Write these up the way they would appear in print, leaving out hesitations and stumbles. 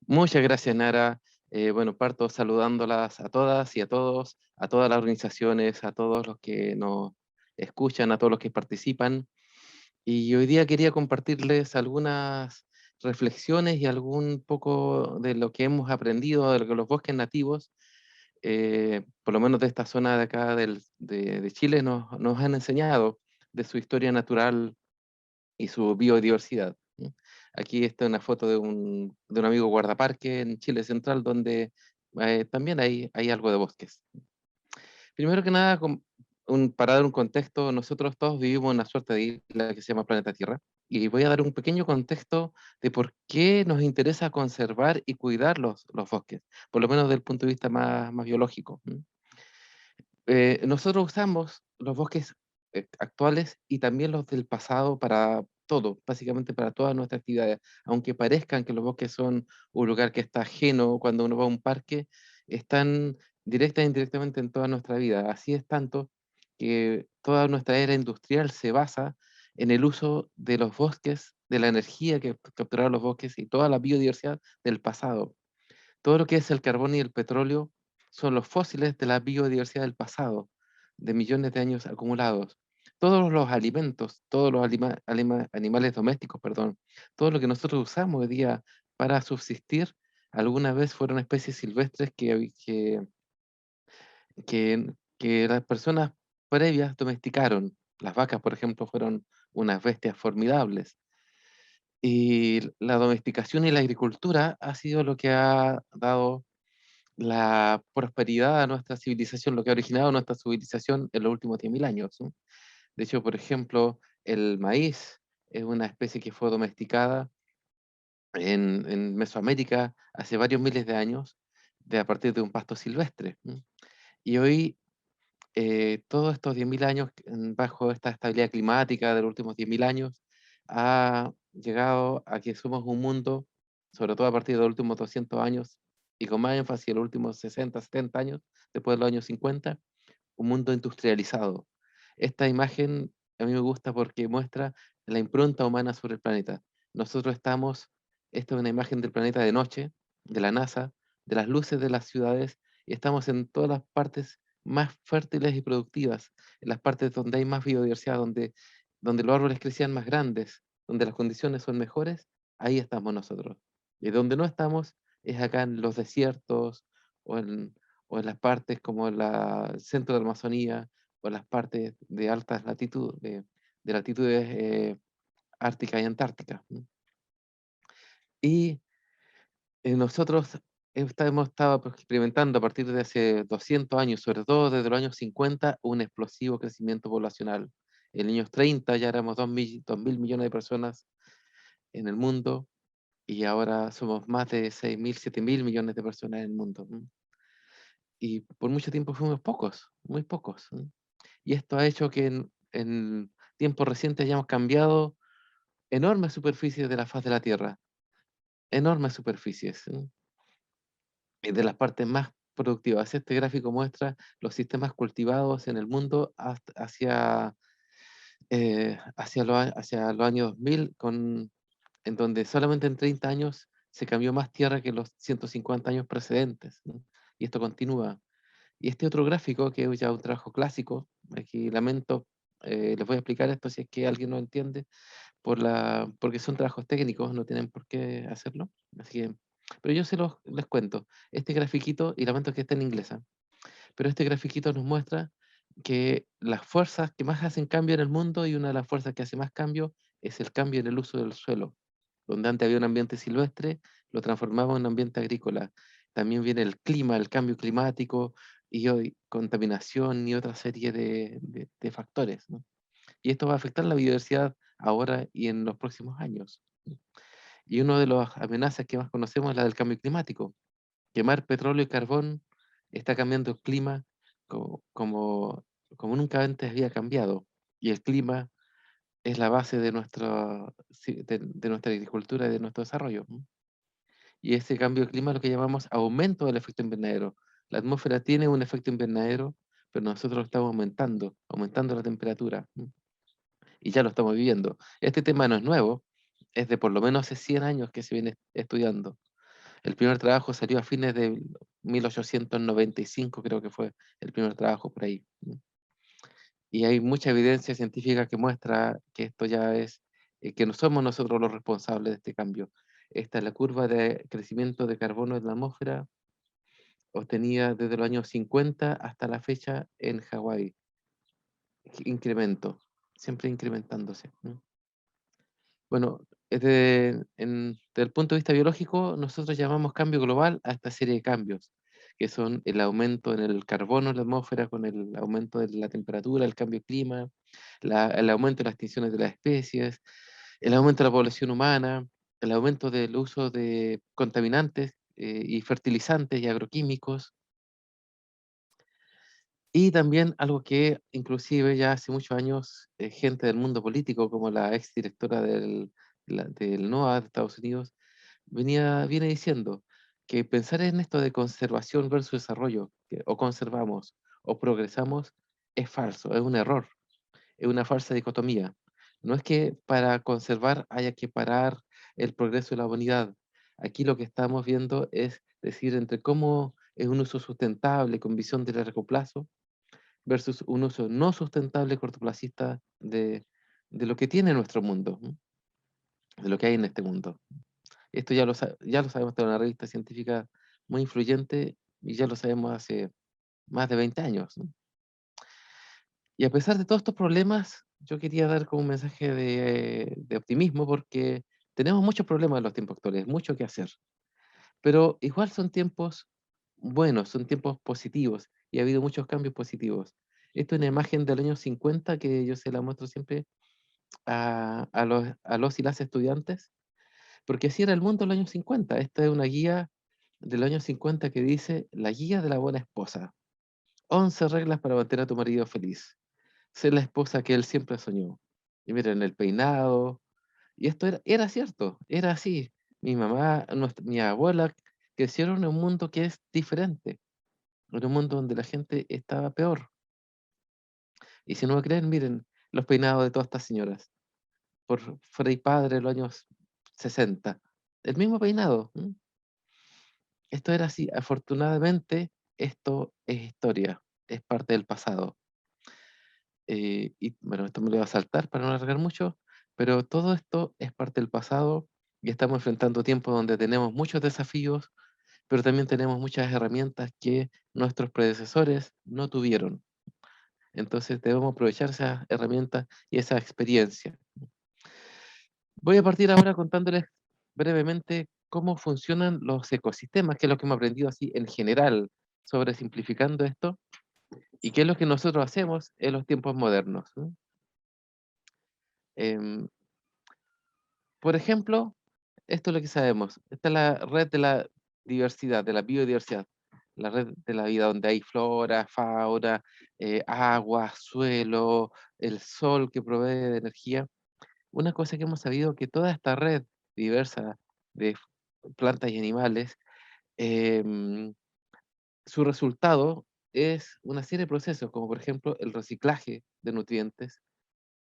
Muchas gracias, Nara. Bueno, parto saludándolas a todas y a todos, a todas las organizaciones, a todos los que nos escuchan, a todos los que participan. Y hoy día quería compartirles algunas reflexiones y algún poco de lo que hemos aprendido de lo que los bosques nativos, por lo menos de esta zona de acá de Chile, nos han enseñado de su historia natural y su biodiversidad. ¿No? Aquí está una foto de un amigo guardaparque en Chile Central, donde también hay algo de bosques. Primero que nada, para dar un contexto, nosotros todos vivimos en una suerte de isla que se llama planeta Tierra, y voy a dar un pequeño contexto de por qué nos interesa conservar y cuidar los bosques, por lo menos desde el punto de vista más biológico. Nosotros usamos los bosques actuales y también los del pasado para todo, básicamente para todas nuestras actividades. Aunque parezcan que los bosques son un lugar que está ajeno cuando uno va a un parque, están directa e indirectamente en toda nuestra vida. Así es tanto que toda nuestra era industrial se basa en el uso de los bosques, de la energía que capturaron los bosques y toda la biodiversidad del pasado. Todo lo que es el carbón y el petróleo son los fósiles de la biodiversidad del pasado, de millones de años acumulados. Todos los alimentos, todos los animales domésticos, perdón, todo lo que nosotros usamos hoy día para subsistir, alguna vez fueron especies silvestres que las personas previas domesticaron. Las vacas, por ejemplo, fueron unas bestias formidables. Y la domesticación y la agricultura ha sido lo que ha dado la prosperidad a nuestra civilización, lo que ha originado nuestra civilización en los últimos 10.000 años, ¿no? De hecho, por ejemplo, el maíz es una especie que fue domesticada en Mesoamérica hace varios miles de años, a partir de un pasto silvestre, ¿no? Y hoy, todos estos 10.000 años, bajo esta estabilidad climática de los últimos 10.000 años, ha llegado a que somos un mundo, sobre todo a partir de los últimos 200 años, y con más énfasis en los últimos 60, 70 años, después de los años 50, un mundo industrializado. Esta imagen a mí me gusta porque muestra la impronta humana sobre el planeta. Nosotros estamos, esta es una imagen del planeta de noche, de la NASA, de las luces de las ciudades, y estamos en todas las partes más fértiles y productivas, en las partes donde hay más biodiversidad, donde los árboles crecían más grandes, donde las condiciones son mejores, ahí estamos nosotros. Y donde no estamos es acá en los desiertos o en las partes como el centro de la Amazonía o las partes de altas latitudes, de latitudes árticas y antárticas, ¿no? Y nosotros hemos estado pues, experimentando a partir de hace 200 años, sobre todo desde los años 50, un explosivo crecimiento poblacional. En los años 30 ya éramos 2.000 millones de personas en el mundo, y ahora somos más de 6.000, 7.000 millones de personas en el mundo, ¿no? Y por mucho tiempo fuimos pocos, muy pocos, ¿no? Y esto ha hecho que en tiempos recientes hayamos cambiado enormes superficies de la faz de la Tierra, enormes superficies, ¿sí? Y de las partes más productivas. Este gráfico muestra los sistemas cultivados en el mundo hacia los años 2000, en donde solamente en 30 años se cambió más tierra que los 150 años precedentes, ¿no? Y esto continúa. Y este otro gráfico, que es ya un trabajo clásico, aquí lamento, les voy a explicar esto si es que alguien no entiende, porque son trabajos técnicos, no tienen por qué hacerlo. Así que, pero yo les cuento. Este grafiquito, y lamento que esté en inglés, ¿ah? Pero este grafiquito nos muestra que las fuerzas que más hacen cambio en el mundo, y una de las fuerzas que hace más cambio, es el cambio en el uso del suelo. Donde antes había un ambiente silvestre, lo transformamos en un ambiente agrícola. También viene el clima, el cambio climático, y hoy contaminación y otra serie de factores, ¿no? Y esto va a afectar la biodiversidad ahora y en los próximos años. Y una de las amenazas que más conocemos es la del cambio climático. Quemar petróleo y carbón está cambiando el clima como nunca antes había cambiado. Y el clima es la base de nuestra agricultura y de nuestro desarrollo, ¿no? Y ese cambio de clima es lo que llamamos aumento del efecto invernadero. La atmósfera tiene un efecto invernadero, pero nosotros lo estamos aumentando la temperatura, ¿no? Y ya lo estamos viviendo. Este tema no es nuevo, es de por lo menos hace 100 años que se viene estudiando. El primer trabajo salió a fines de 1895, creo que fue el primer trabajo por ahí. Y hay mucha evidencia científica que muestra que esto ya es, que no somos nosotros los responsables de este cambio. Esta es la curva de crecimiento de carbono en la atmósfera obtenida desde los años 50 hasta la fecha en Hawái. Incremento, siempre incrementándose. Bueno, desde el punto de vista biológico, nosotros llamamos cambio global a esta serie de cambios, que son el aumento en el carbono en la atmósfera con el aumento de la temperatura, el cambio de clima, el aumento de las extinciones de las especies, el aumento de la población humana, el aumento del uso de contaminantes y fertilizantes y agroquímicos, y también algo que inclusive ya hace muchos años gente del mundo político, como la exdirectora del NOAA de Estados Unidos, viene diciendo que pensar en esto de conservación versus desarrollo, que o conservamos o progresamos, es falso, es un error, es una falsa dicotomía. No es que para conservar haya que parar el progreso de la humanidad. Aquí lo que estamos viendo es decir entre cómo es un uso sustentable con visión de largo plazo versus un uso no sustentable cortoplacista de lo que tiene nuestro mundo, ¿no? De lo que hay en este mundo. Esto ya lo sabemos de una revista científica muy influyente y ya lo sabemos hace más de 20 años, ¿no? Y a pesar de todos estos problemas, yo quería dar como un mensaje de optimismo porque tenemos muchos problemas en los tiempos actuales, mucho que hacer, pero igual son tiempos buenos, son tiempos positivos y ha habido muchos cambios positivos. Esto es una imagen del año 50 que yo se la muestro siempre a los y las estudiantes, porque así era el mundo en los años 50. Esta es una guía del año 50 que dice la guía de la buena esposa. 11 reglas para mantener a tu marido feliz. Ser la esposa que él siempre soñó. Y miren, el peinado. Y esto era cierto, era así. Mi mamá, mi abuela crecieron en un mundo que es diferente, en un mundo donde la gente estaba peor. Y si no me creen, miren los peinados de todas estas señoras, por Frei Padre de los años 60. El mismo peinado. Esto era así. Afortunadamente, esto es historia, es parte del pasado. Y bueno, esto me lo voy a saltar para no alargar mucho, pero todo esto es parte del pasado y estamos enfrentando tiempos donde tenemos muchos desafíos, pero también tenemos muchas herramientas que nuestros predecesores no tuvieron. Entonces debemos aprovechar esas herramientas y esa experiencia. Voy a partir ahora contándoles brevemente cómo funcionan los ecosistemas, que es lo que hemos aprendido así en general, sobre simplificando esto, y qué es lo que nosotros hacemos en los tiempos modernos, ¿no? Em, por ejemplo, esto es lo que sabemos. Esta es la red de la diversidad, de la biodiversidad, la red de la vida donde hay flora, fauna, agua, suelo, el sol que provee de energía. Una cosa que hemos sabido que toda esta red diversa de plantas y animales, em, su resultado es una serie de procesos, como por ejemplo el reciclaje de nutrientes.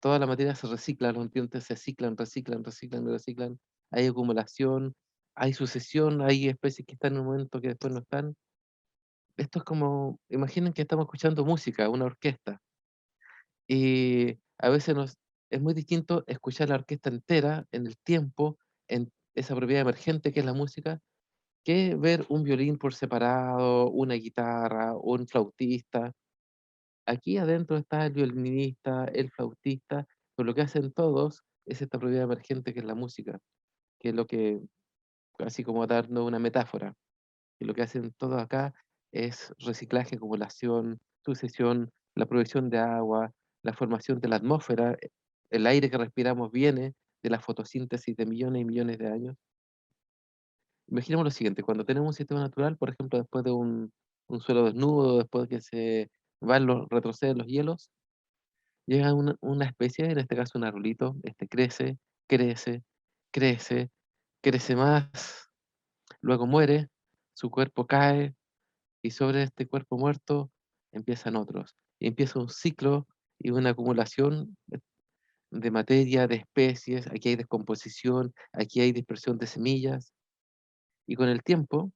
Toda la materia se recicla, los nutrientes se ciclan, reciclan, reciclan y reciclan. Hay acumulación, hay sucesión, hay especies que están en un momento que después no están. Esto es como, imaginen que estamos escuchando música, una orquesta, y a veces es muy distinto escuchar la orquesta entera en el tiempo, en esa propiedad emergente que es la música, que ver un violín por separado, una guitarra, un flautista. Aquí adentro está el violinista, el flautista, pero lo que hacen todos es esta propiedad emergente que es la música, que es lo que, así como darnos una metáfora, que lo que hacen todos acá es reciclaje, acumulación, sucesión, la provisión de agua, la formación de la atmósfera, el aire que respiramos viene de la fotosíntesis de millones y millones de años. Imaginemos lo siguiente, cuando tenemos un sistema natural, por ejemplo, después de un suelo desnudo, después de que retroceden los hielos, llega una especie, en este caso un arbolito, crece, crece, crece, crece más, luego muere, su cuerpo cae y sobre este cuerpo muerto empiezan otros. Y empieza un ciclo y una acumulación de materia, de especies, aquí hay descomposición, aquí hay dispersión de semillas, Y con el tiempo,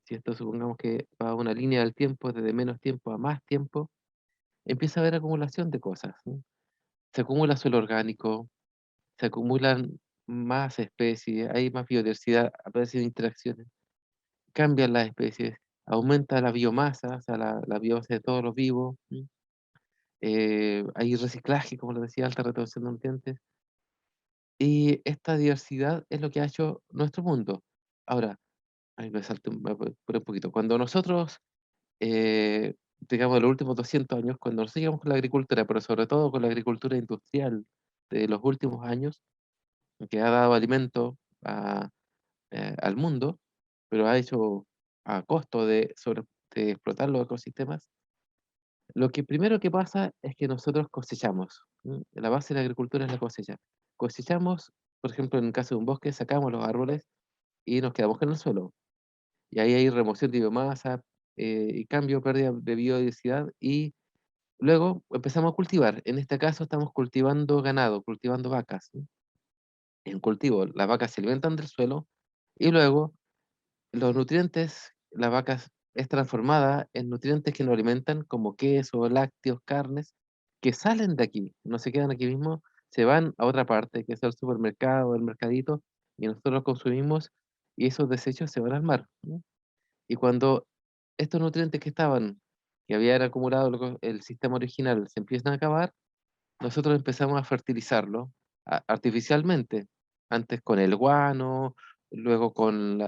si esto supongamos que va a una línea del tiempo, desde menos tiempo a más tiempo, empieza a haber acumulación de cosas, ¿no? Se acumula suelo orgánico, se acumulan más especies, hay más biodiversidad, aparecen interacciones, cambian las especies, aumenta la biomasa, o sea, la biomasa de todos los vivos, ¿m? Hay reciclaje, como les decía, alta retención de nutrientes, y esta diversidad es lo que ha hecho nuestro mundo. Ahora, ahí me salté un poquito. Cuando nosotros, digamos, los últimos 200 años, cuando nos seguimos con la agricultura, pero sobre todo con la agricultura industrial de los últimos años, que ha dado alimento al mundo, pero ha hecho a costo de explotar los ecosistemas. Lo que primero que pasa es que nosotros cosechamos. La base de la agricultura es la cosecha. Cosechamos, por ejemplo, en el caso de un bosque, sacamos los árboles y nos quedamos con el suelo. Y ahí hay remoción de biomasa, y cambio, pérdida de biodiversidad, y luego empezamos a cultivar. En este caso estamos cultivando ganado, cultivando vacas, ¿sí? En cultivo, las vacas se alimentan del suelo y luego los nutrientes, la vaca es transformada en nutrientes que nos alimentan, como queso, lácteos, carnes, que salen de aquí, no se quedan aquí mismo, se van a otra parte, que es el supermercado, el mercadito, y nosotros los consumimos y esos desechos se van al mar, ¿no? Y cuando estos nutrientes que habían acumulado el sistema original, se empiezan a acabar, nosotros empezamos a fertilizarlo artificialmente, antes con el guano, luego con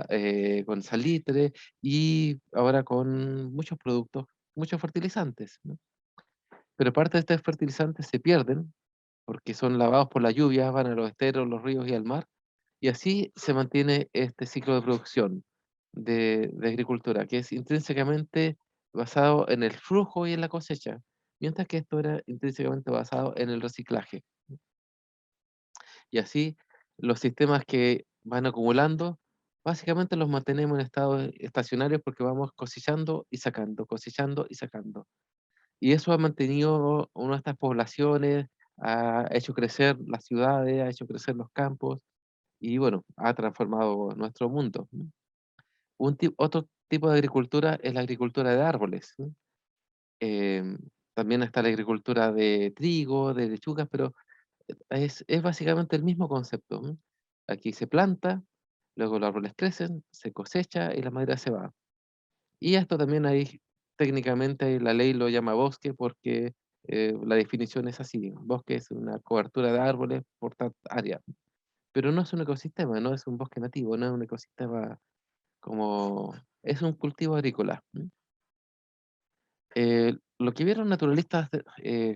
salitre y ahora con muchos productos, muchos fertilizantes, ¿no? Pero parte de estos fertilizantes se pierden porque son lavados por la lluvia, van a los esteros, los ríos y al mar, y así se mantiene este ciclo de producción de agricultura, que es intrínsecamente basado en el flujo y en la cosecha, mientras que esto era intrínsecamente basado en el reciclaje. Y así los sistemas que van acumulando, básicamente los mantenemos en estado estacionarios porque vamos cosechando y sacando, cosechando y sacando. Y eso ha mantenido nuestras poblaciones, ha hecho crecer las ciudades, ha hecho crecer los campos y bueno, ha transformado nuestro mundo, ¿no? Otro tipo de agricultura es la agricultura de árboles, ¿no? Em, También está la agricultura de trigo, de lechugas, pero es básicamente el mismo concepto, ¿no? Aquí se planta, luego los árboles crecen, se cosecha y la madera se va. Y esto también ahí, técnicamente, la ley lo llama bosque porque la definición es así: bosque es una cobertura de árboles por tal área. Pero no es un ecosistema, no es un bosque nativo, no es un ecosistema como... Es un cultivo agrícola. Lo que vieron naturalistas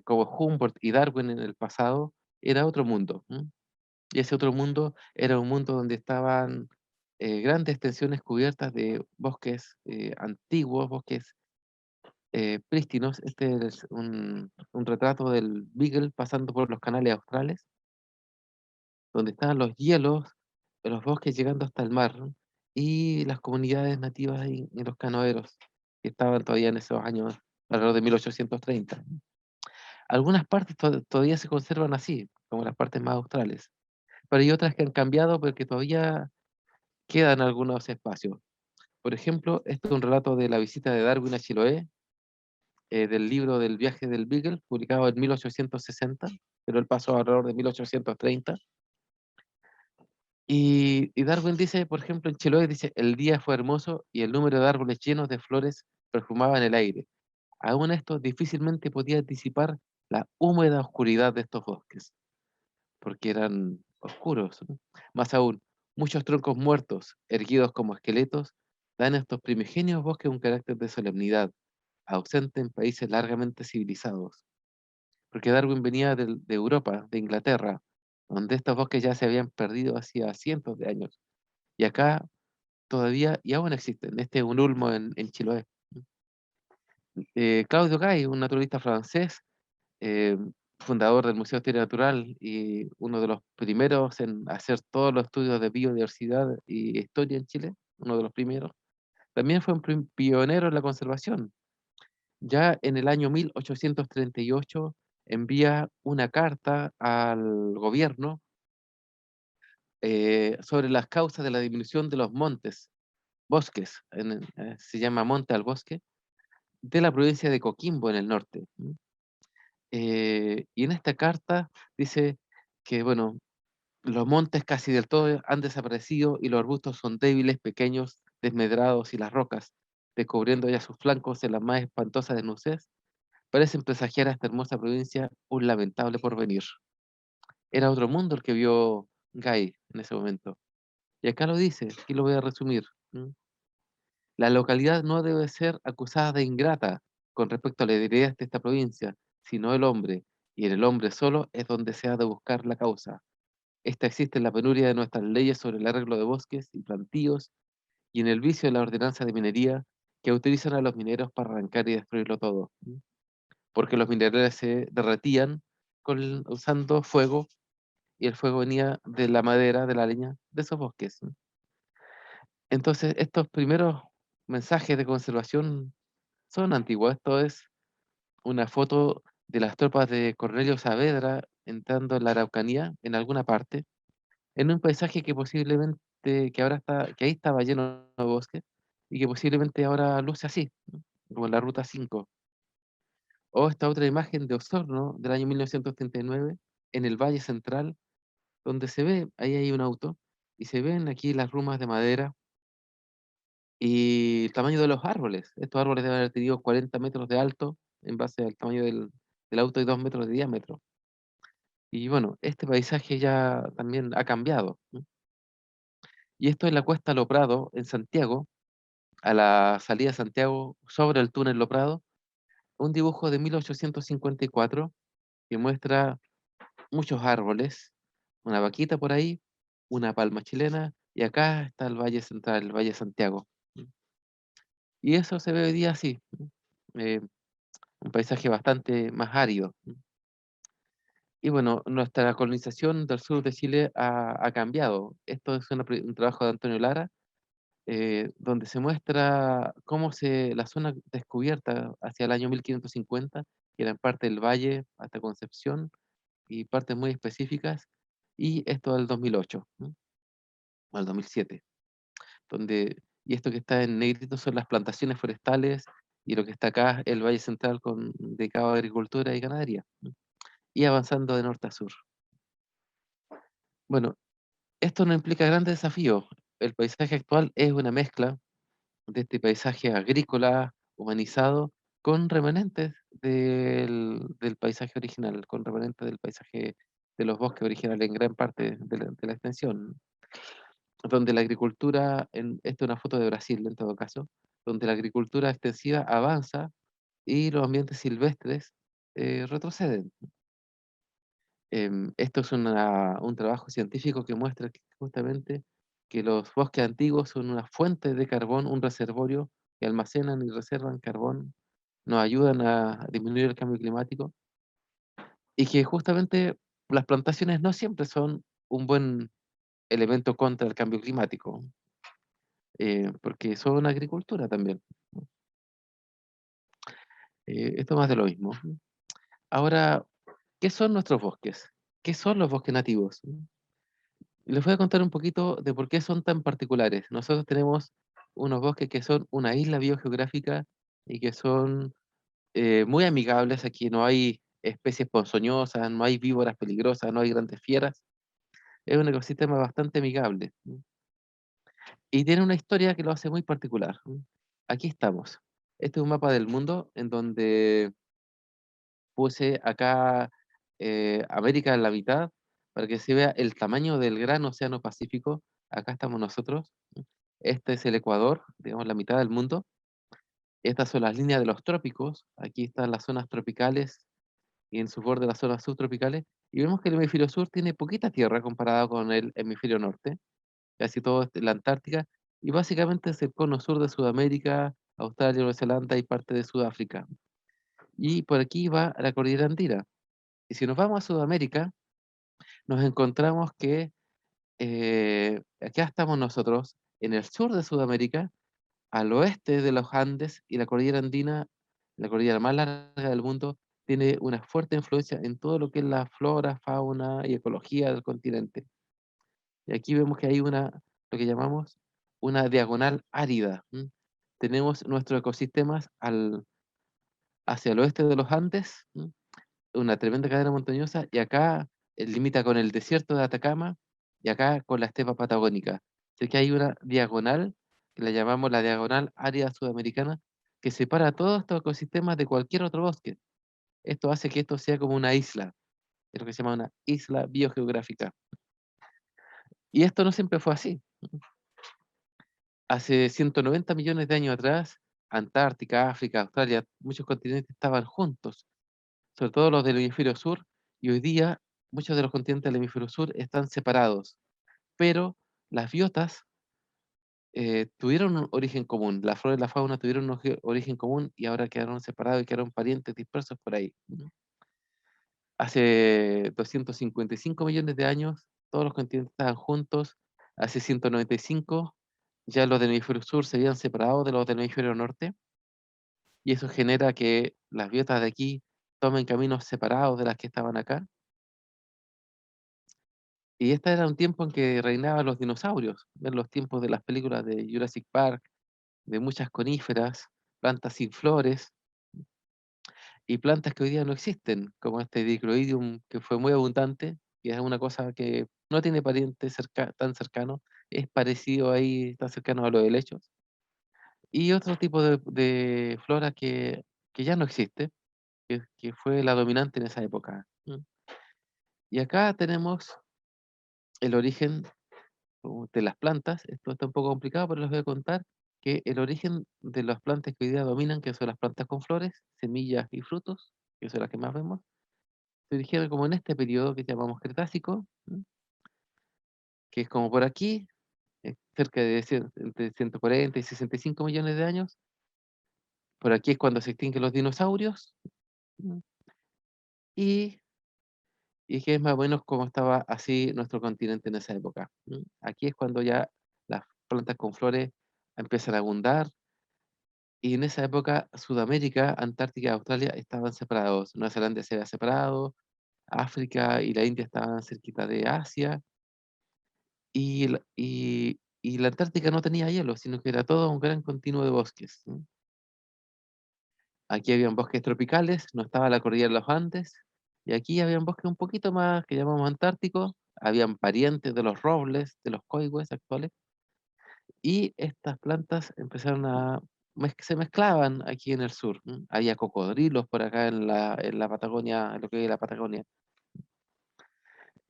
como Humboldt y Darwin en el pasado era otro mundo. Y ese otro mundo era un mundo donde estaban grandes extensiones cubiertas de bosques antiguos, bosques prístinos. Este es un retrato del Beagle pasando por los canales australes, donde estaban los hielos, los bosques llegando hasta el mar, ¿no? Y las comunidades nativas y los canoeros que estaban todavía en esos años, alrededor de 1830. Algunas partes todavía se conservan así, como las partes más australes, pero hay otras que han cambiado porque todavía quedan algunos espacios. Por ejemplo, este es un relato de la visita de Darwin a Chiloé, del libro del viaje del Beagle, publicado en 1860, pero él pasó alrededor de 1830. Y Darwin dice, por ejemplo, en Chiloé, dice: el día fue hermoso y el número de árboles llenos de flores perfumaba en el aire. Aún esto difícilmente podía disipar la húmeda oscuridad de estos bosques, porque eran oscuros, ¿no? Más aún, muchos troncos muertos, erguidos como esqueletos, dan a estos primigenios bosques un carácter de solemnidad, ausente en países largamente civilizados. Porque Darwin venía de Europa, de Inglaterra, donde estos bosques ya se habían perdido hacía cientos de años. Y acá todavía, y aún existen. Este es un ulmo en Chiloé. Claudio Gay, un naturalista francés, eh, fundador del Museo de Historia Natural y uno de los primeros en hacer todos los estudios de biodiversidad y historia en Chile, uno de los primeros, también fue un pionero en la conservación. Ya en el año 1838 envía una carta al gobierno sobre las causas de la disminución de los montes. bosques, se llama Monte al Bosque, de la provincia de Coquimbo en el norte. Y en esta carta dice que, bueno, los montes casi del todo han desaparecido y los arbustos son débiles, pequeños, desmedrados y las rocas, descubriendo ya sus flancos en la más espantosa desnudez, parecen presagiar a esta hermosa provincia un lamentable porvenir. Era otro mundo el que vio Guy en ese momento. Y acá lo dice, aquí lo voy a resumir. ¿Mm? La localidad no debe ser acusada de ingrata con respecto a la heredad de esta provincia, sino el hombre, y en el hombre solo es donde se ha de buscar la causa. Esta existe en la penuria de nuestras leyes sobre el arreglo de bosques y plantíos y en el vicio de la ordenanza de minería que utilizan a los mineros para arrancar y destruirlo todo. Porque los minerales se derretían usando fuego y el fuego venía de la madera, de la leña de esos bosques. Entonces, estos primeros mensajes de conservación son antiguos. Esto es una foto de las tropas de Cornelio Saavedra entrando en la Araucanía, en alguna parte, en un paisaje que posiblemente, que ahora está, que ahí estaba lleno de bosque, y que posiblemente ahora luce así, ¿no? Como la Ruta 5. O esta otra imagen de Osorno del año 1939, en el Valle Central, donde se ve, ahí hay un auto, y se ven aquí las rumas de madera y el tamaño de los árboles. Estos árboles deben haber tenido 40 metros de alto en base al tamaño del auto y 2 metros de diámetro. Y bueno, este paisaje ya también ha cambiado, ¿no? Y esto es la Cuesta Lo Prado, en Santiago, a la salida de Santiago, sobre el túnel Lo Prado, un dibujo de 1854 que muestra muchos árboles, una vaquita por ahí, una palma chilena, y acá está el Valle Central, el Valle Santiago. Y eso se ve hoy día así, ¿no? Eh, un paisaje bastante más árido. Y bueno, nuestra colonización del sur de Chile ha cambiado. Esto es un trabajo de Antonio Lara, donde se muestra cómo la zona descubierta hacia el año 1550, que era en parte el valle hasta Concepción, y partes muy específicas, y esto del 2008, ¿no? O al 2007, y esto que está en negrito son las plantaciones forestales, y lo que está acá, el Valle Central dedicado a agricultura y ganadería, ¿no? Y avanzando de norte a sur. Bueno, esto no implica grandes desafíos. El paisaje actual es una mezcla de este paisaje agrícola humanizado con remanentes del paisaje original, con remanentes del paisaje de los bosques originales en gran parte de la extensión, donde la agricultura, esta es una foto de Brasil en todo caso, donde la agricultura extensiva avanza y los ambientes silvestres retroceden. Esto es un trabajo científico que muestra justamente que los bosques antiguos son una fuente de carbón, un reservorio que almacenan y reservan carbón, nos ayudan a disminuir el cambio climático y que justamente las plantaciones no siempre son un buen elemento contra el cambio climático, porque son agricultura también, ¿no? Esto más de lo mismo. Ahora, ¿qué son nuestros bosques? ¿Qué son los bosques nativos? Les voy a contar un poquito de por qué son tan particulares. Nosotros tenemos unos bosques que son una isla biogeográfica y que son muy amigables. Aquí no hay especies ponzoñosas, no hay víboras peligrosas, no hay grandes fieras. Es un ecosistema bastante amigable, ¿no? Y tiene una historia que lo hace muy particular, ¿no? Aquí estamos. Este es un mapa del mundo en donde puse acá América en la mitad para que se vea el tamaño del gran océano Pacífico. Acá estamos nosotros, ¿no? Este es el Ecuador, digamos la mitad del mundo. Estas son las líneas de los trópicos. Aquí están las zonas tropicales y en su borde las zonas subtropicales. Y vemos que el hemisferio sur tiene poquita tierra comparado con el hemisferio norte, casi todo es la Antártica. Y básicamente es el cono sur de Sudamérica, Australia, Nueva Zelanda y parte de Sudáfrica. Y por aquí va la cordillera andina. Y si nos vamos a Sudamérica, nos encontramos que acá estamos nosotros, en el sur de Sudamérica, al oeste de los Andes, y la cordillera andina, la cordillera más larga del mundo, tiene una fuerte influencia en todo lo que es la flora, fauna y ecología del continente. Y aquí vemos que hay lo que llamamos una diagonal árida. Tenemos nuestros ecosistemas hacia el oeste de los Andes, una tremenda cadena montañosa, y acá limita con el desierto de Atacama y acá con la estepa patagónica. Así que hay una diagonal, que la llamamos la diagonal árida sudamericana, que separa todos estos ecosistemas de cualquier otro bosque. Esto hace que esto sea como una isla, es lo que se llama una isla biogeográfica. Y esto no siempre fue así. Hace 190 millones de años atrás, Antártica, África, Australia, muchos continentes estaban juntos, sobre todo los del hemisferio sur, y hoy día muchos de los continentes del hemisferio sur están separados, pero las biotas tuvieron un origen común, la flora y la fauna tuvieron un origen común y ahora quedaron separados y quedaron parientes dispersos por ahí. Hace 255 millones de años, todos los continentes estaban juntos. Hace 195, ya los del hemisferio sur se habían separado de los del hemisferio norte, y eso genera que las biotas de aquí tomen caminos separados de las que estaban acá. Y este era un tiempo en que reinaban los dinosaurios, en los tiempos de las películas de Jurassic Park, de muchas coníferas, plantas sin flores y plantas que hoy día no existen, como este Dicroidium que fue muy abundante, y es una cosa que no tiene pariente tan cercano, es parecido ahí, está cercano a los helechos. Y otro tipo de flora que ya no existe, que fue la dominante en esa época. Y acá tenemos el origen de las plantas. Esto está un poco complicado, pero les voy a contar que el origen de las plantas que hoy día dominan, que son las plantas con flores, semillas y frutos, que son las que más vemos, se originan como en este periodo que llamamos Cretácico, que es como por aquí, cerca de entre 140 y 65 millones de años. Por aquí es cuando se extinguen los dinosaurios, ¿m? y, y que es más o menos como estaba así nuestro continente en esa época. Aquí es cuando ya las plantas con flores empiezan a abundar. Y en esa época, Sudamérica, Antártica y Australia estaban separados. Nueva Zelanda se había separado, África y la India estaban cerquita de Asia, y la Antártica no tenía hielo, sino que era todo un gran continuo de bosques, ¿no? Aquí habían bosques tropicales, no estaba la cordillera de los Andes, y aquí habían bosques un poquito más que llamamos antárticos, habían parientes de los robles, de los coigües actuales, y estas plantas empezaron a se mezclaban aquí en el sur. Había cocodrilos por acá en la Patagonia, en lo que es la Patagonia.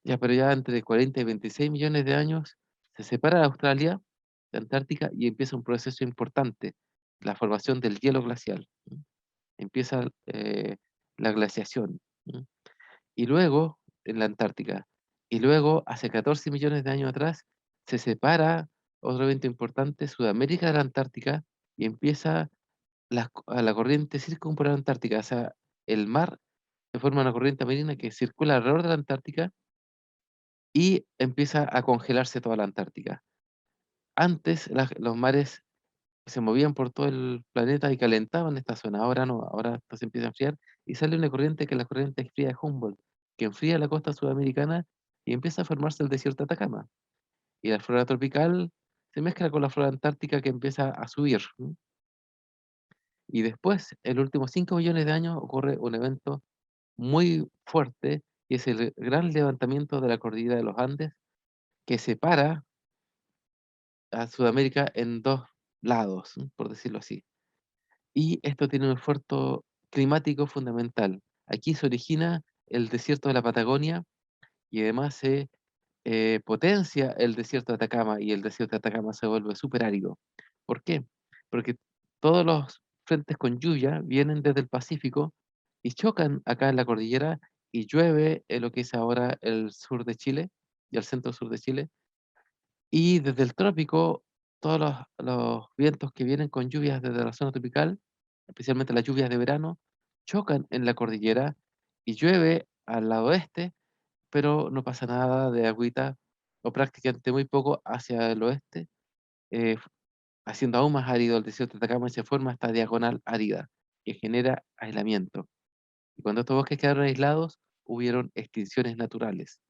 Ya, pero ya entre 40 y 26 millones de años se separa Australia de Antártica y empieza un proceso importante, la formación del hielo glacial. Empieza la glaciación. ¿M? Y luego, en la Antártica, y luego, hace 14 millones de años atrás, se separa otro evento importante, Sudamérica de la Antártica, y empieza a la corriente circumpolar antártica. O sea, el mar se forma una corriente marina que circula alrededor de la Antártica y empieza a congelarse toda la Antártica. Antes los mares se movían por todo el planeta y calentaban esta zona. Ahora no, ahora esto se empieza a enfriar y sale una corriente que es la corriente fría de Humboldt, que enfría la costa sudamericana y empieza a formarse el desierto de Atacama. Y la flora tropical se mezcla con la flora antártica que empieza a subir. Y después, en los últimos 5 millones de años, ocurre un evento muy fuerte, y es el gran levantamiento de la cordillera de los Andes, que separa a Sudamérica en dos lados, por decirlo así. Y esto tiene un esfuerzo climático fundamental. Aquí se origina el desierto de la Patagonia y además se potencia el desierto de Atacama, y el desierto de Atacama se vuelve súper árido. ¿Por qué? Porque todos los frentes con lluvia vienen desde el Pacífico y chocan acá en la cordillera y llueve en lo que es ahora el sur de Chile y el centro sur de Chile. Y desde el trópico, todos los vientos que vienen con lluvias desde la zona tropical, especialmente las lluvias de verano, chocan en la cordillera y llueve al lado oeste, pero no pasa nada de agüita, o prácticamente muy poco hacia el oeste, eh, haciendo aún más árido el desierto de Atacama, y se forma esta diagonal árida que genera aislamiento. Y cuando estos bosques quedaron aislados, hubieron extinciones naturales.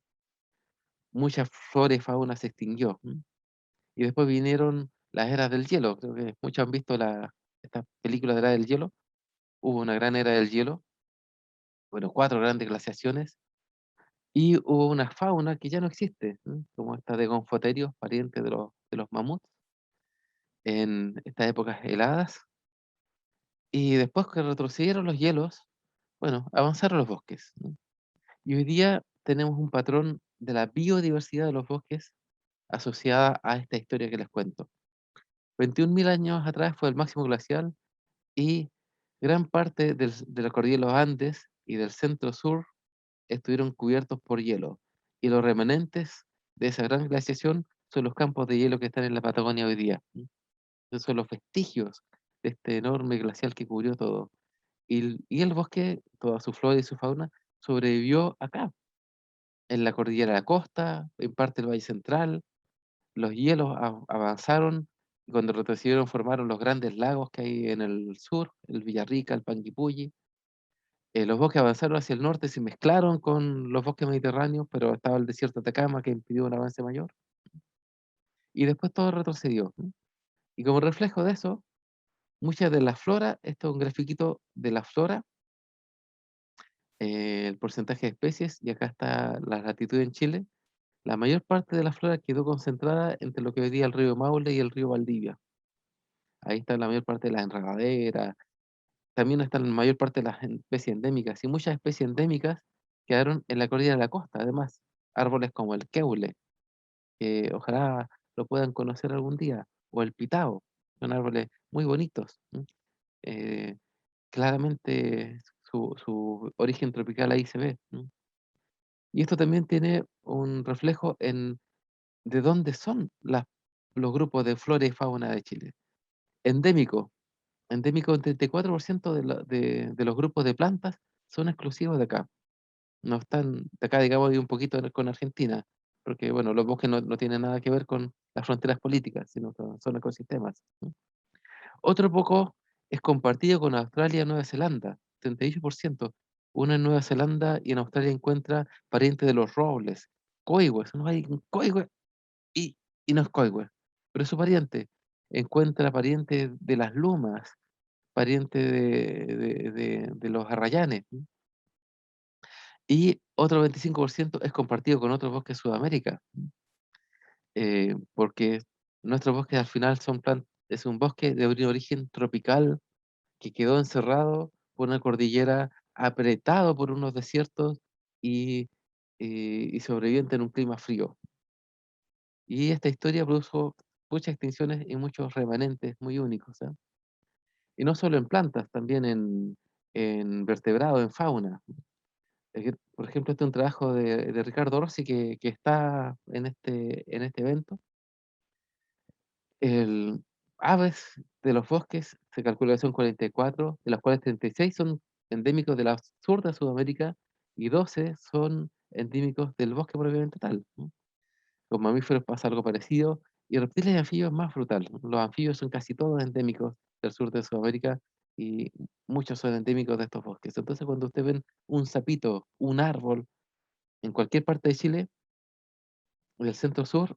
Mucha flora y fauna se extinguió. Y después vinieron las eras del hielo. Creo que muchos han visto esta película de la era del hielo. Hubo una gran era del hielo, bueno, 4 grandes glaciaciones, y hubo una fauna que ya no existe, como esta de Gonfoterios, pariente de los mamuts, en estas épocas heladas. Y después que retrocedieron los hielos, bueno, avanzaron los bosques, ¿no? Y hoy día tenemos un patrón de la biodiversidad de los bosques asociada a esta historia que les cuento. 21.000 años atrás fue el máximo glacial y gran parte de la cordillera de los Andes y del centro sur estuvieron cubiertos por hielo. Y los remanentes de esa gran glaciación son los campos de hielo que están en la Patagonia hoy día. Esos son los vestigios de este enorme glacial que cubrió todo. Y el bosque, toda su flora y su fauna, sobrevivió acá, en la cordillera de la costa, en parte del Valle Central. Los hielos avanzaron y cuando retrocedieron formaron los grandes lagos que hay en el sur, el Villarrica, el Panguipulli. Los bosques avanzaron hacia el norte, se mezclaron con los bosques mediterráneos, pero estaba el desierto de Atacama que impidió un avance mayor. Y después todo retrocedió, ¿no? Y como reflejo de eso, muchas de la flora, esto es un grafiquito de la flora, el porcentaje de especies, y acá está la latitud en Chile. La mayor parte de la flora quedó concentrada entre lo que hoy día el río Maule y el río Valdivia. Ahí está la mayor parte de las enredaderas, también están la mayor parte de las especies endémicas, y muchas especies endémicas quedaron en la cordillera de la costa. Además, árboles como el keule, que ojalá lo puedan conocer algún día, o el pitao, son árboles muy bonitos. Eh, Claramente su origen tropical ahí se ve. Y esto también tiene un reflejo en de dónde son los grupos de flora y fauna de Chile. Endémico, endémico, un 34% de los grupos de plantas son exclusivos de acá. No están de acá, digamos, y un poquito con Argentina, porque, bueno, los bosques no tienen nada que ver con las fronteras políticas, sino que son ecosistemas, ¿no? Otro poco es compartido con Australia y Nueva Zelanda, 38%. Uno en Nueva Zelanda y en Australia encuentra parientes de los robles, coigües, no hay un coigüe y, y no es coigüe, pero es su pariente. Encuentra parientes de las lumas, pariente de los arrayanes, ¿no? Y otro 25% es compartido con otros bosques de Sudamérica, porque nuestros bosques al final es un bosque de origen tropical que quedó encerrado por una cordillera, apretado por unos desiertos y, y sobreviviente en un clima frío. Y esta historia produjo muchas extinciones y muchos remanentes muy únicos, ¿ah? Y no solo en plantas, también en vertebrados, en fauna. Por ejemplo, este es un trabajo de Ricardo Rossi que está en este evento. El aves de los bosques se calcula que son 44, de las cuales 36 son endémicos de la sur de Sudamérica y 12 son endémicos del bosque propiamente tal, ¿no? Con mamíferos pasa algo parecido y reptiles y anfibios más brutal, ¿no? Los anfibios son casi todos endémicos del sur de Sudamérica y muchos son endémicos de estos bosques. Entonces, cuando ustedes ven un sapito, un árbol en cualquier parte de Chile, del centro sur,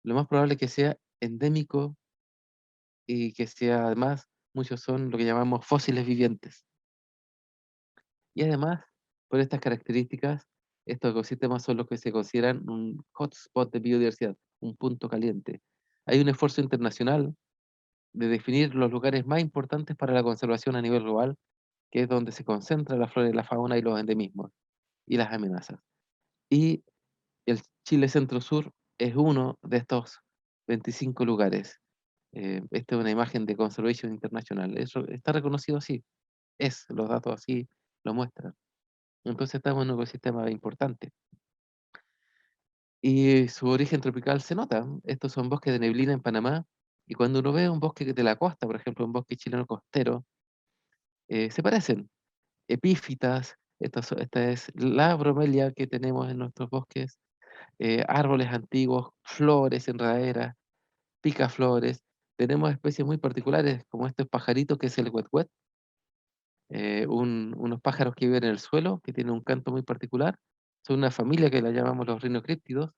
lo más probable es que sea endémico y que sea además, muchos son lo que llamamos fósiles vivientes. Y además, por estas características, estos ecosistemas son los que se consideran un hotspot de biodiversidad, un punto caliente. Hay un esfuerzo internacional de definir los lugares más importantes para la conservación a nivel global, que es donde se concentra la flora y la fauna y los endemismos y las amenazas. Y el Chile Centro Sur es uno de estos 25 lugares. Esta es una imagen de Conservation International. Eso está reconocido así. Los datos así lo muestran. Entonces estamos en un ecosistema importante. Y su origen tropical se nota. Estos son bosques de neblina en Panamá. Y cuando uno ve un bosque de la costa, por ejemplo, un bosque chileno costero, se parecen. Epífitas, esta es la bromelia que tenemos en nuestros bosques, árboles antiguos, flores, enredaderas, picaflores. Tenemos especies muy particulares, como este pajarito que es el huethuet, unos pájaros que viven en el suelo, que tienen un canto muy particular. Son una familia que la llamamos los rinocríptidos,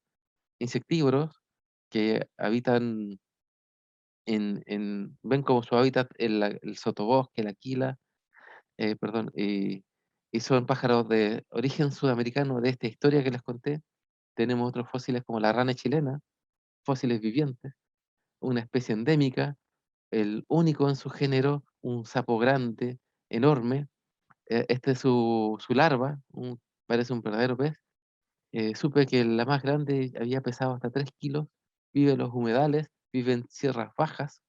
insectívoros, que habitan ven como su hábitat el sotobosque, la quila, perdón, y son pájaros de origen sudamericano de esta historia que les conté. Tenemos otros fósiles como la rana chilena, fósiles vivientes, una especie endémica, el único en su género, un sapo grande, enorme. Este es su larva, parece un verdadero pez. Supe que la más grande había pesado hasta 3 kilos, vive en los humedales, vive en sierras bajas.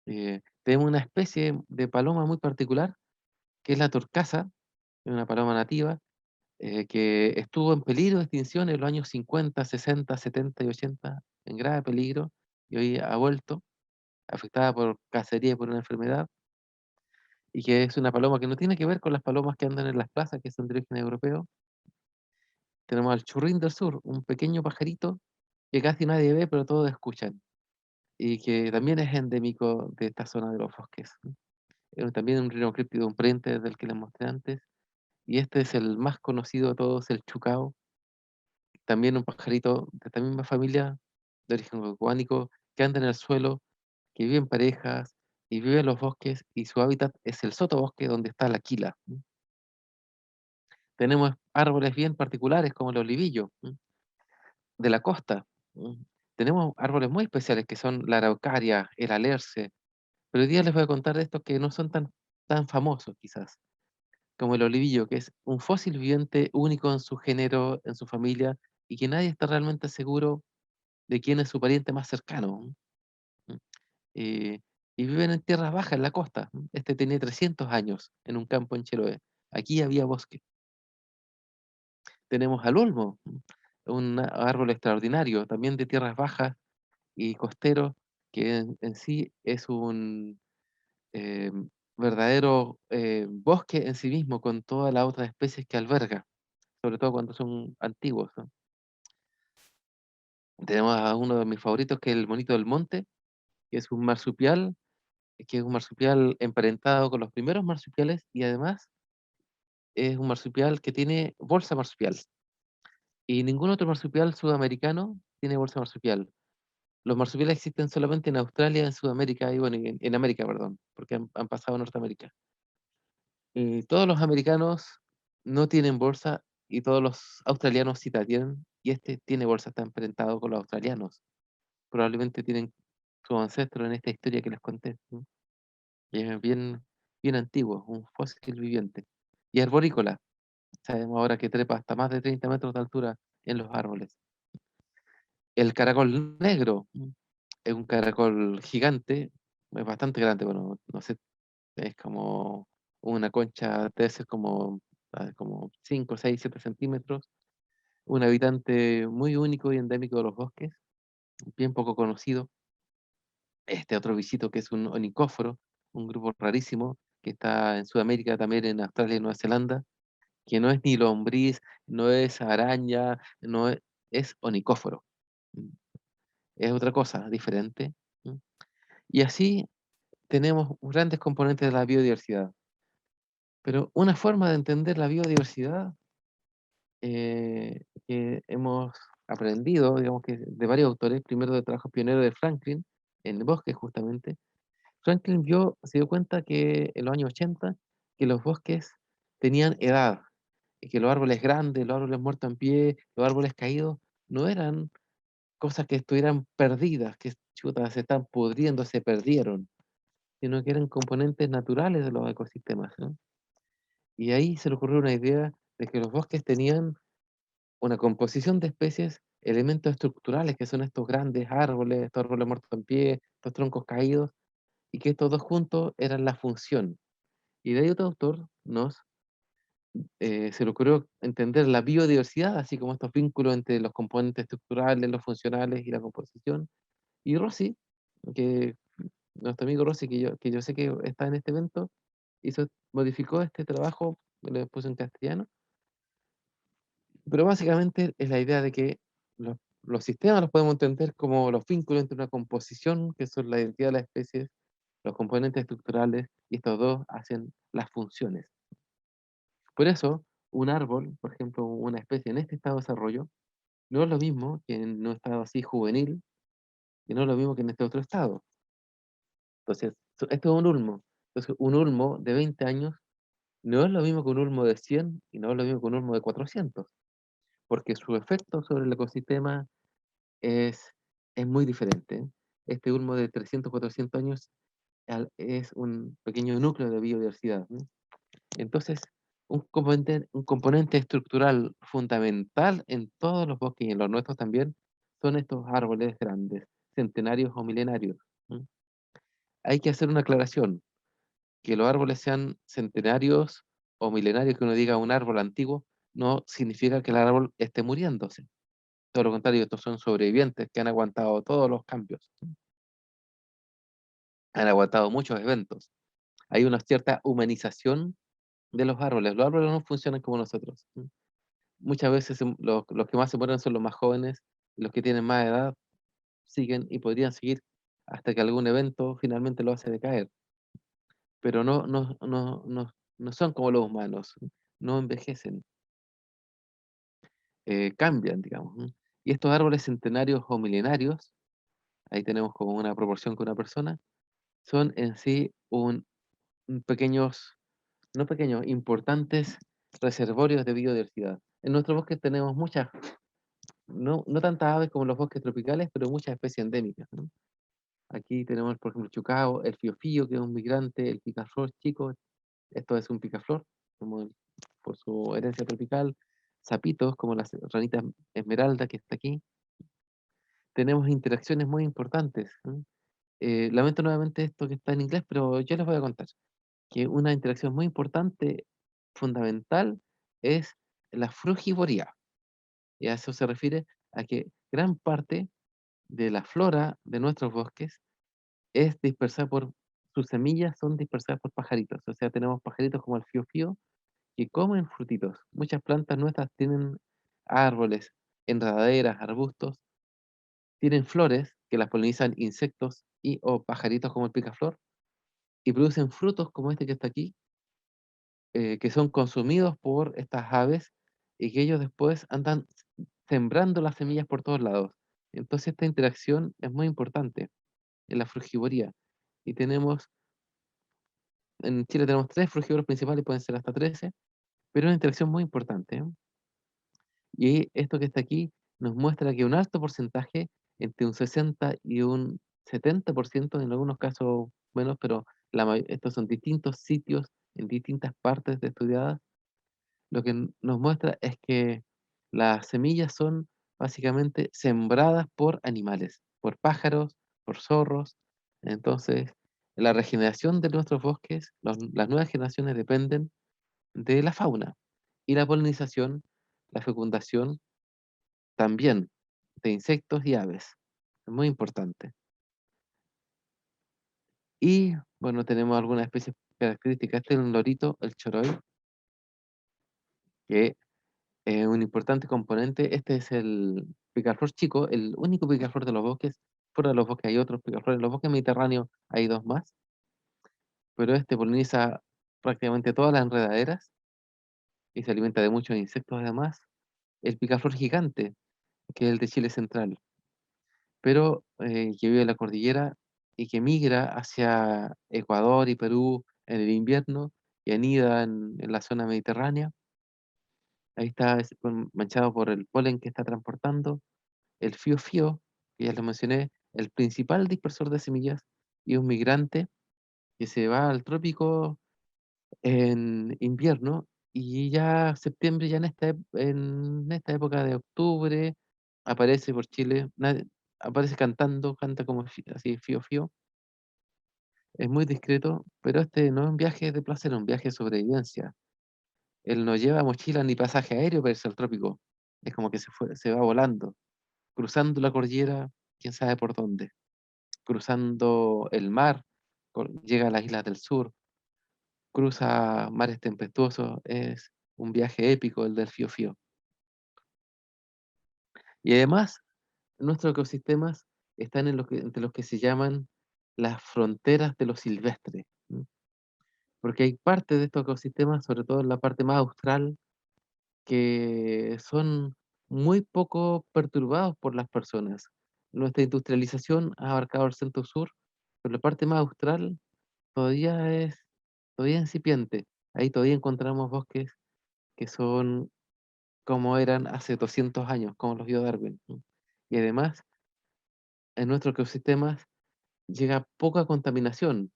Tenemos una especie de paloma muy particular, que es la torcaza, es una paloma nativa, que estuvo en peligro de extinción en los años 50, 60, 70 y 80, en grave peligro, y hoy ha vuelto, afectada por cacería y por una enfermedad, y que es una paloma que no tiene que ver con las palomas que andan en las plazas, que son de origen europeo. Tenemos al churrín del sur, un pequeño pajarito que casi nadie ve, pero todos escuchan, y que también es endémico de esta zona de los bosques, ¿no? También un rinocríptido, un prente del que les mostré antes, y este es el más conocido de todos, el chucao, también un pajarito de esta misma familia, de origen oceánico, que anda en el suelo, que vive en parejas y vive en los bosques, y su hábitat es el sotobosque donde está la quila, ¿m? Tenemos árboles bien particulares como el olivillo, de la costa. Tenemos árboles muy especiales que son la araucaria, el alerce, pero hoy día les voy a contar de estos que no son tan famosos quizás, como el olivillo, que es un fósil viviente único en su género, en su familia, y que nadie está realmente seguro de quién es su pariente más cercano. ¿M? Eh, y viven en tierras bajas, en la costa. Este tenía 300 años en un campo en Chiloé. Aquí había bosque. Tenemos al olmo, un árbol extraordinario, también de tierras bajas y costero, que en sí es un verdadero bosque en sí mismo, con todas las otras especies que alberga, sobre todo cuando son antiguos, ¿no? Tenemos a uno de mis favoritos, que es el monito del monte, que es un marsupial, que es un marsupial emparentado con los primeros marsupiales, y además es un marsupial que tiene bolsa marsupial. Y ningún otro marsupial sudamericano tiene bolsa marsupial. Los marsupiales existen solamente en Australia, en Sudamérica y bueno, en América, perdón, porque han pasado a Norteamérica. Todos los americanos no tienen bolsa, y todos los australianos sí la tienen, y este tiene bolsa, está emparentado con los australianos. Probablemente tienen su ancestro en esta historia que les conté, ¿no? Y es bien antiguo, un fósil viviente. Y arborícola, sabemos ahora que trepa hasta más de 30 metros de altura en los árboles. El caracol negro, es un caracol gigante, es bastante grande, bueno, no sé, es como una concha, debe ser como 5, 6, 7 centímetros. Un habitante muy único y endémico de los bosques, bien poco conocido. Este otro visito que es un onicóforo, un grupo rarísimo que está en Sudamérica, también en Australia y Nueva Zelanda, que no es ni lombriz, no es araña, no es onicóforo. Mm, Es otra cosa diferente. ¿Mm? Y así tenemos grandes componentes de la biodiversidad. Pero una forma de entender la biodiversidad que hemos aprendido, digamos que de varios autores, primero de trabajo pionero de Franklin, en el bosque justamente. Franklin se dio cuenta que en los años 80, que los bosques tenían edad, y que los árboles grandes, los árboles muertos en pie, los árboles caídos, no eran cosas que estuvieran perdidas, que chuta, se están pudriendo, se perdieron, sino que eran componentes naturales de los ecosistemas, ¿no? Y ahí se le ocurrió una idea de que los bosques tenían una composición de especies, elementos estructurales, que son estos grandes árboles, estos árboles muertos en pie, estos troncos caídos, y que estos dos juntos eran la función. Y de ahí otro autor se le ocurrió entender la biodiversidad, así como estos vínculos entre los componentes estructurales, los funcionales y la composición. Y Rossi, que nuestro amigo Rossi, que yo sé que está en este evento, modificó este trabajo, lo puso en castellano, pero básicamente es la idea de que los sistemas los podemos entender como los vínculos entre una composición, que son la identidad de las especies, los componentes estructurales, y estos dos hacen las funciones. Por eso, un árbol, por ejemplo, una especie en este estado de desarrollo, no es lo mismo que en un estado así juvenil, y no es lo mismo que en este otro estado. Entonces, esto es un ulmo. Entonces, un ulmo de 20 años no es lo mismo que un ulmo de 100 y no es lo mismo que un ulmo de 400, porque su efecto sobre el ecosistema es, es muy diferente. Este ulmo de 300, 400 años es un pequeño núcleo de biodiversidad, ¿no? Entonces, un componente estructural fundamental en todos los bosques y en los nuestros también son estos árboles grandes, centenarios o milenarios, ¿no? Hay que hacer una aclaración, que los árboles sean centenarios o milenarios, que uno diga un árbol antiguo, no significa que el árbol esté muriéndose. Todo lo contrario, estos son sobrevivientes que han aguantado todos los cambios, han aguantado muchos eventos. Hay una cierta humanización de los árboles. Los árboles no funcionan como nosotros. Muchas veces los que más se mueren son los más jóvenes, los que tienen más edad siguen y podrían seguir hasta que algún evento finalmente lo hace decaer, pero no son como los humanos, no envejecen, cambian, digamos, ¿no? Y estos árboles centenarios o milenarios, ahí tenemos como una proporción con una persona, son en sí pequeños, no pequeños, importantes reservorios de biodiversidad. En nuestros bosques tenemos muchas, no tantas aves como los bosques tropicales, pero muchas especies endémicas, ¿no? Aquí tenemos, por ejemplo, el chucao, el fiofío, que es un migrante, el picaflor chico, esto es un picaflor, como por su herencia tropical, sapitos, como las ranitas esmeralda que está aquí. Tenemos interacciones muy importantes, ¿no? Lamento nuevamente esto que está en inglés, pero yo les voy a contar que una interacción muy importante, fundamental, es la frugivoría. Y a eso se refiere a que gran parte de la flora de nuestros bosques es dispersada sus semillas son dispersadas por pajaritos. O sea, tenemos pajaritos como el fío que comen frutitos. Muchas plantas nuestras tienen árboles, enredaderas, arbustos, tienen flores que las polinizan insectos y o pajaritos como el picaflor y producen frutos como este que está aquí, que son consumidos por estas aves y que ellos después andan sembrando las semillas por todos lados. Entonces esta interacción es muy importante en la frugivoría. Y en Chile tenemos 3 frugívoros principales, pueden ser hasta 13, pero es una interacción muy importante, ¿eh? Y esto que está aquí nos muestra que un alto porcentaje, entre un 60 y un 70%, en algunos casos menos, pero estos son distintos sitios en distintas partes de estudiadas, lo que nos muestra es que las semillas son básicamente sembradas por animales, por pájaros, por zorros. Entonces, la regeneración de nuestros bosques, las nuevas generaciones dependen de la fauna y la polinización, la fecundación también de insectos y aves. Es muy importante. Y bueno, tenemos algunas especies características. Este es un lorito, el choroy, que es un importante componente. Este es el picaflor chico, el único picaflor de los bosques. Fuera de los bosques hay otros picaflores. En los bosques mediterráneos hay dos más, pero este poliniza prácticamente todas las enredaderas y se alimenta de muchos insectos además. El picaflor gigante, que es el de Chile central, pero que vive en la cordillera y que migra hacia Ecuador y Perú en el invierno y anida en la zona mediterránea. Ahí está manchado por el polen que está transportando. El fío, que ya lo mencioné, el principal dispersor de semillas y un migrante que se va al trópico en invierno y ya septiembre, ya en esta época de octubre, aparece por Chile, aparece cantando, canta como así fío. Es muy discreto, pero este no es un viaje de placer, es un viaje de sobrevivencia. Él no lleva mochila ni pasaje aéreo para irse al trópico. Es como que se va volando, cruzando la cordillera, quién sabe por dónde, cruzando el mar, llega a las islas del sur, cruza mares tempestuosos, es un viaje épico el del Fío. Y además, nuestros ecosistemas están entre los que se llaman las fronteras de lo silvestre, ¿m? Porque hay partes de estos ecosistemas, sobre todo en la parte más austral, que son muy poco perturbados por las personas. Nuestra industrialización ha abarcado el centro sur, pero la parte más austral todavía es todavía incipiente. Ahí todavía encontramos bosques que son como eran hace 200 años, como los vio Darwin, ¿no? Y además, en nuestros ecosistemas llega poca contaminación.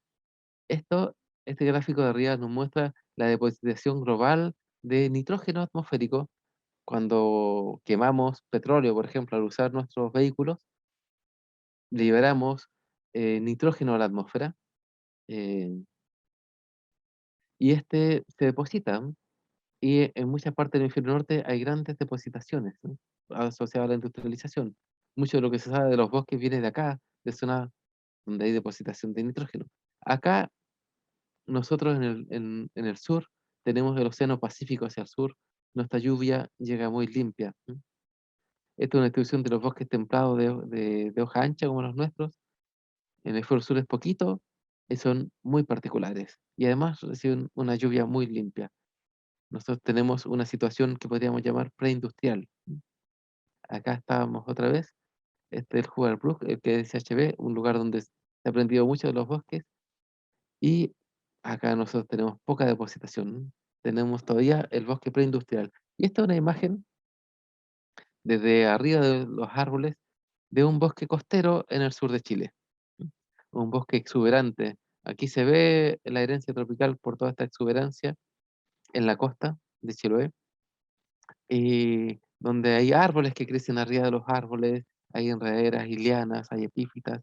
Esto, este gráfico de arriba nos muestra la depositación global de nitrógeno atmosférico cuando quemamos petróleo, por ejemplo, al usar nuestros vehículos, liberamos nitrógeno a la atmósfera, eh, y este se deposita, ¿no? Y en muchas partes del hemisferio norte hay grandes depositaciones, ¿no? Asociadas a la industrialización. Mucho de lo que se sabe de los bosques viene de acá, de zonas donde hay depositación de nitrógeno. Acá, nosotros en el sur, tenemos el Océano Pacífico hacia el sur, nuestra lluvia llega muy limpia, ¿no? Esta es una distribución de los bosques templados de hoja ancha como los nuestros. En el sur es poquito y son muy particulares. Y además reciben una lluvia muy limpia. Nosotros tenemos una situación que podríamos llamar preindustrial. Acá estábamos otra vez, este es el Hoover Brook, el que es CHB, un lugar donde se ha aprendido mucho de los bosques, y acá nosotros tenemos poca depositación. Tenemos todavía el bosque preindustrial. Y esta es una imagen desde arriba de los árboles de un bosque costero en el sur de Chile. Un bosque exuberante. Aquí se ve la herencia tropical por toda esta exuberancia en la costa de Chiloé, y donde hay árboles que crecen arriba de los árboles, hay enredaderas y lianas, hay epífitas,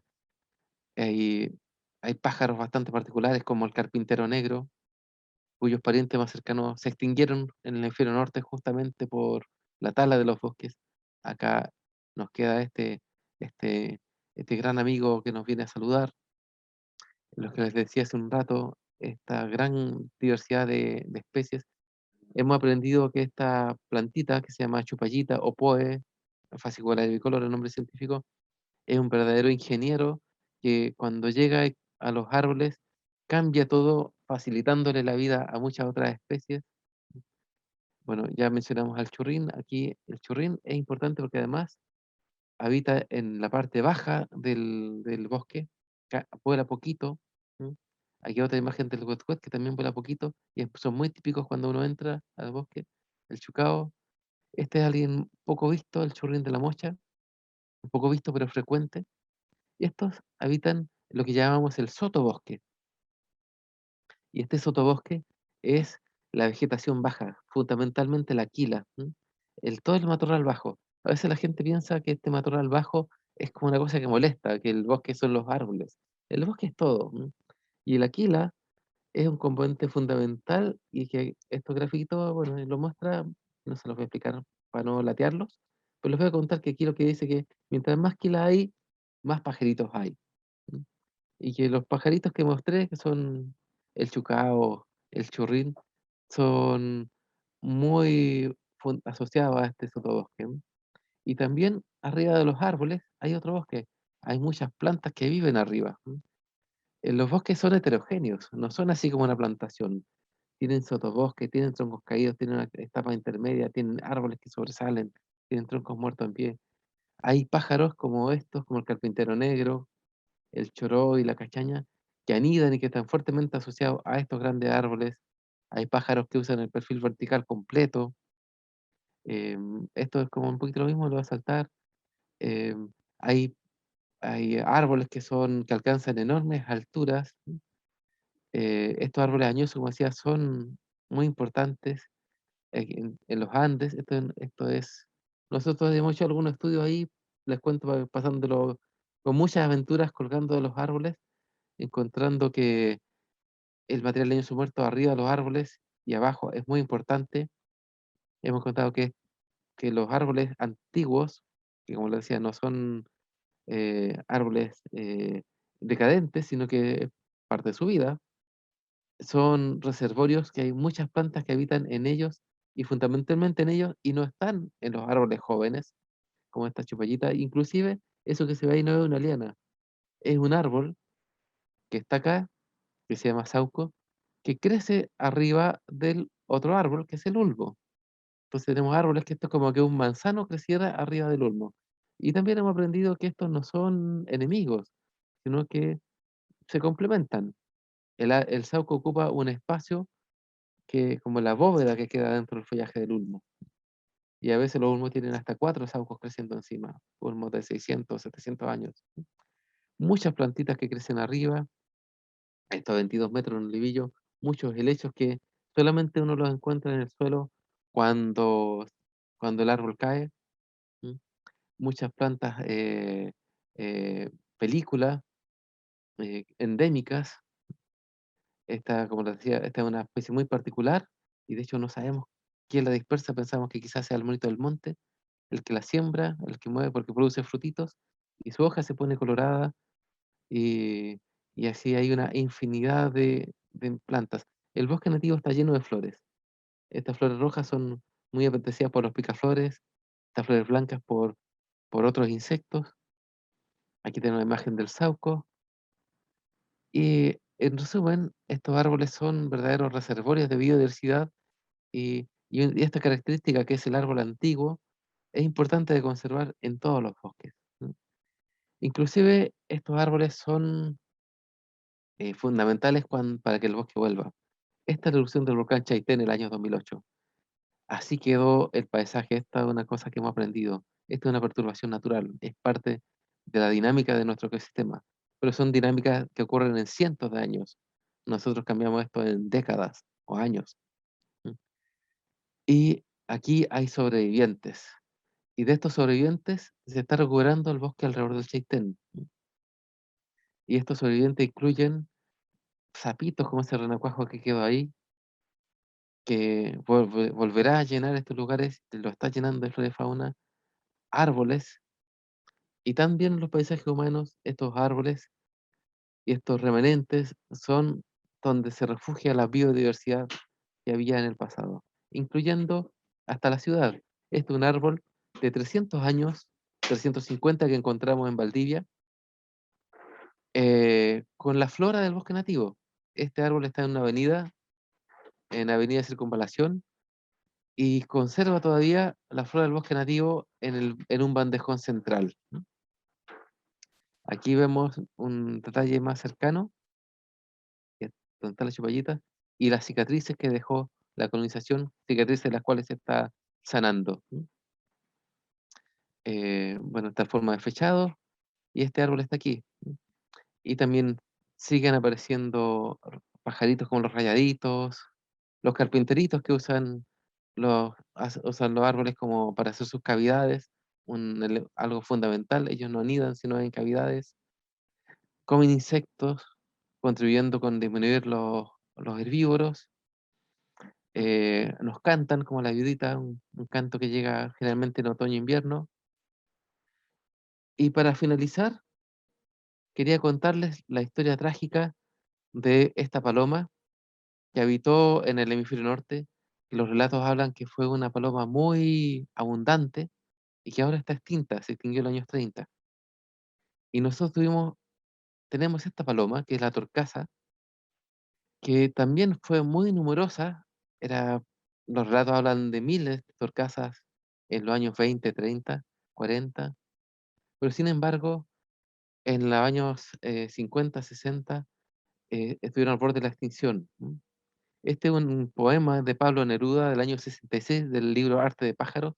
hay, hay pájaros bastante particulares como el carpintero negro, cuyos parientes más cercanos se extinguieron en el hemisferio norte justamente por la tala de los bosques. Acá nos queda este, este gran amigo que nos viene a saludar, los que les decía hace un rato, esta gran diversidad de especies. Hemos aprendido que esta plantita que se llama chupallita o poe, fascicular bicolor, el nombre científico, es un verdadero ingeniero que cuando llega a los árboles cambia todo, facilitándole la vida a muchas otras especies. Bueno, ya mencionamos al churrín. Aquí el churrín es importante porque además habita en la parte baja del bosque, vuela poquito. ¿M? Aquí otra imagen del cuetcuet que también vuela poquito y son muy típicos cuando uno entra al bosque. El chucao, este es alguien poco visto, el churrín de la mocha, un poco visto pero frecuente. Y estos habitan lo que llamamos el sotobosque. Y este sotobosque es la vegetación baja, fundamentalmente la quila, ¿m? Todo el matorral bajo. A veces la gente piensa que este matorral bajo es como una cosa que molesta, que el bosque son los árboles. El bosque es todo, ¿m? Y la quila es un componente fundamental y que estos grafiquitos, bueno, lo muestra, no se los voy a explicar para no latearlos, pero les voy a contar que aquí lo que dice que mientras más quila hay, más pajaritos hay. ¿M? Y que los pajaritos que mostré, que son el chucao, el churrín, son muy asociados a este sotobosque, ¿no? Y también arriba de los árboles hay otro bosque. Hay muchas plantas que viven arriba, ¿no? Los bosques son heterogéneos, no son así como una plantación. Tienen sotobosque, tienen troncos caídos, tienen una etapa intermedia, tienen árboles que sobresalen, tienen troncos muertos en pie. Hay pájaros como estos, como el carpintero negro, el choró y la cachaña, que anidan y que están fuertemente asociados a estos grandes árboles. Hay pájaros que usan el perfil vertical completo. Esto es como un poquito lo mismo, lo voy a saltar. Em, hay, hay árboles que alcanzan enormes alturas. Estos árboles añosos, como decía, son muy importantes en los Andes. Esto es, nosotros hemos hecho algunos estudios ahí, les cuento pasándolo con muchas aventuras colgando de los árboles, encontrando que el material leñoso muerto arriba de los árboles y abajo es muy importante. Hemos contado que los árboles antiguos, que como le decía, no son árboles decadentes, sino que es parte de su vida, son reservorios que hay muchas plantas que habitan en ellos y fundamentalmente en ellos y no están en los árboles jóvenes, como esta chupallita. Inclusive, eso que se ve ahí no es una liana, es un árbol que está acá, que se llama sauco, que crece arriba del otro árbol, que es el ulmo. Entonces tenemos árboles que esto es como que un manzano creciera arriba del ulmo. Y también hemos aprendido que estos no son enemigos, sino que se complementan. El sauco ocupa un espacio que como la bóveda que queda dentro del follaje del ulmo. Y a veces los ulmos tienen hasta 4 saucos creciendo encima, ulmos de 600, 700 años. Muchas plantitas que crecen arriba, estos 22 metros en el libillo, muchos helechos que solamente uno los encuentra en el suelo cuando, cuando el árbol cae. ¿M? Muchas plantas eh, películas endémicas. Esta, como les decía, esta es una especie muy particular y de hecho no sabemos quién la dispersa, pensamos que quizás sea el monito del monte, el que la siembra, el que mueve porque produce frutitos y su hoja se pone colorada y, y así hay una infinidad de plantas. El bosque nativo está lleno de flores. Estas flores rojas son muy apetecidas por los picaflores, estas flores blancas por otros insectos. Aquí tenemos la imagen del sauco. Y en resumen, estos árboles son verdaderos reservorios de biodiversidad y esta característica que es el árbol antiguo es importante de conservar en todos los bosques, ¿no? Inclusive estos árboles son fundamentales para que el bosque vuelva. Esta erupción del volcán Chaitén en el año 2008. Así quedó el paisaje. Esta es una cosa que hemos aprendido. Esta es una perturbación natural, es parte de la dinámica de nuestro ecosistema, pero son dinámicas que ocurren en cientos de años. Nosotros cambiamos esto en décadas o años. ¿M? Y aquí hay sobrevivientes. Y de estos sobrevivientes se está recuperando el bosque alrededor del Chaitén. Y estos sobrevivientes incluyen sapitos como ese renacuajo que quedó ahí, que volverá a llenar estos lugares, lo está llenando de flora y fauna, árboles, y también los paisajes humanos, estos árboles y estos remanentes son donde se refugia la biodiversidad que había en el pasado, incluyendo hasta la ciudad. Este es un árbol de 300 años, 350 que encontramos en Valdivia, con la flora del bosque nativo. Este árbol está en Avenida Circunvalación, y conserva todavía la flora del bosque nativo en un bandejón central, ¿no? Aquí vemos un detalle más cercano, que es donde está la chupallita, y las cicatrices que dejó la colonización, cicatrices de las cuales se está sanando, ¿no? Bueno, está en forma de fechado, y este árbol está aquí, ¿no? Y también siguen apareciendo pajaritos como los rayaditos, los carpinteritos que usan los árboles como para hacer sus cavidades, algo fundamental. Ellos no anidan, sino en cavidades. Comen insectos, contribuyendo con disminuir los herbívoros. Nos cantan como la viudita, un canto que llega generalmente en otoño e invierno. Y para finalizar, quería contarles la historia trágica de esta paloma que habitó en el hemisferio norte, y los relatos hablan que fue una paloma muy abundante y que ahora está extinta, se extinguió en los años 30. Y nosotros tenemos esta paloma, que es la torcaza, que también fue muy numerosa. Los relatos hablan de miles de torcasas en los años 20, 30, 40, pero sin embargo, en los años 50, 60, estuvieron al borde de la extinción, ¿no? Este es un poema de Pablo Neruda del año 66 del libro Arte de pájaros,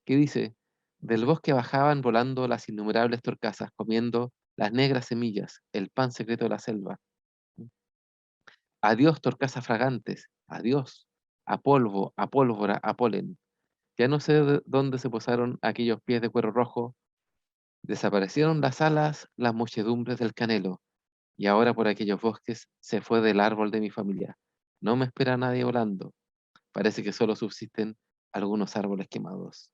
que dice: del bosque bajaban volando las innumerables torcasas, comiendo las negras semillas, el pan secreto de la selva. Adiós, torcasas fragantes, adiós, a polvo, a pólvora, a polen. Ya no sé de dónde se posaron aquellos pies de cuero rojo, desaparecieron las alas, las muchedumbres del canelo, y ahora por aquellos bosques se fue del árbol de mi familia. No me espera nadie volando, parece que solo subsisten algunos árboles quemados.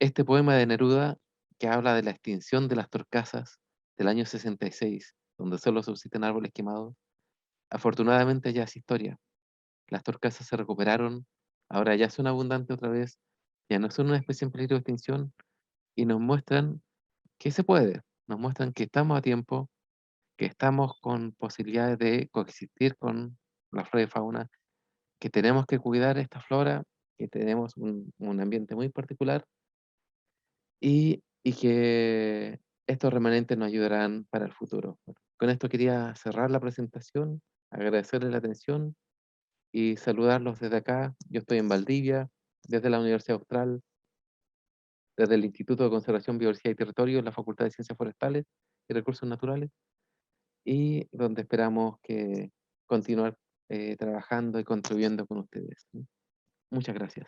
Este poema de Neruda, que habla de la extinción de las torcasas del año 66, donde solo subsisten árboles quemados, afortunadamente ya es historia. Las torcasas se recuperaron, ahora ya son abundantes otra vez, ya no son una especie en peligro de extinción y nos muestran que se puede, nos muestran que estamos a tiempo, que estamos con posibilidades de coexistir con la flora y fauna, que tenemos que cuidar esta flora, que tenemos un ambiente muy particular y que estos remanentes nos ayudarán para el futuro. Bueno, con esto quería cerrar la presentación, agradecerles la atención y saludarlos desde acá. Yo estoy en Valdivia, desde la Universidad Austral, desde el Instituto de Conservación, Biodiversidad y Territorio, en la Facultad de Ciencias Forestales y Recursos Naturales, y donde esperamos que continuar trabajando y contribuyendo con ustedes, ¿sí? Muchas gracias.